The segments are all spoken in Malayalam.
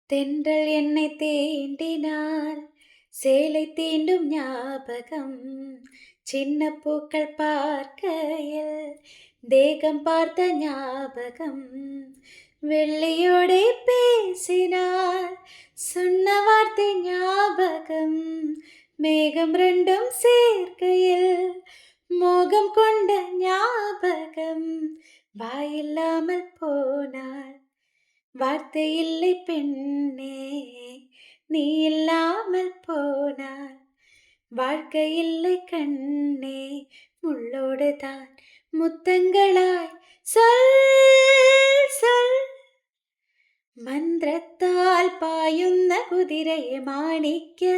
தென்றல் என்னை தீண்டினால் சேலை தீண்டும் ஞாபகம். சின்ன பூக்கள் பார்க்கையில் தேகம் பார்த்த ஞாபகம். வெள்ளியோடே பேசினால் சொன்ன வார்த்தை ஞாபகம். மேகம் ரெண்டும் சேர்க்கையில் மோகம் கொண்ட ஞாபகம். வாயில்லாமல் போனால் வார்த்தை இல்லை பெண்ணே, நீ இல்லாமல் போனால் வாழ்க்கை இல்லை கண்ணே. முள்ளோடு தான் முத்தங்களாய் சொல் சொல். മന്ത്രത്താൽ പായുന്ന കുതിരയെ മാണിക്യ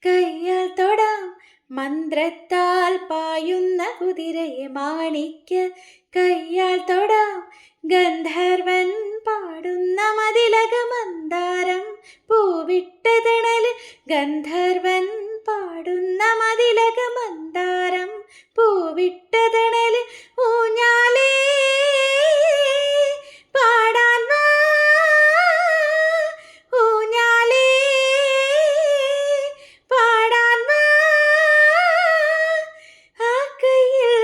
കയ്യാൽ തൊടാം. മന്ത്രത്താൽ പായുന്ന കുതിരയെ മാണിക്യ കയ്യാൽ തൊടാം. ഗന്ധർവൻ പാടുന്ന മതിലക മന്ദാരം പൂവിട്ട തണല്. ഗന്ധർവൻ പാടുന്ന മതിലക മന്ദാരം പൂവിട്ട തണല്. ഊഞ്ഞാലേ പാടാൻ വാ, ഊഞ്ഞാലേ പാടാൻ വാ. ആ കയ്യിൽ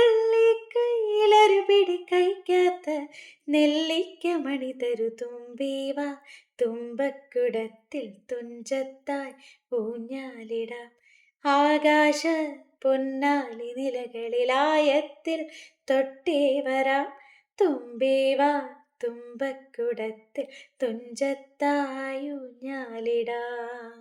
ഈ കയ്യിലൊരു പിടി കഴിക്കാത്ത നെല്ലിക്ക മണി തരു തുമ്പീവാ. തുമ്പക്കുടത്തിൽ തുഞ്ചത്തായി ഊഞ്ഞാലിടാം. ആകാശ പൊന്നാലി നിലകളിലായത്തിൽ തൊട്ടേ വരാം. തുമ്പീവാ തുമ്പക്കുടത്തിൽ തുഞ്ചത്തായി ഊഞ്ഞാലിടാം.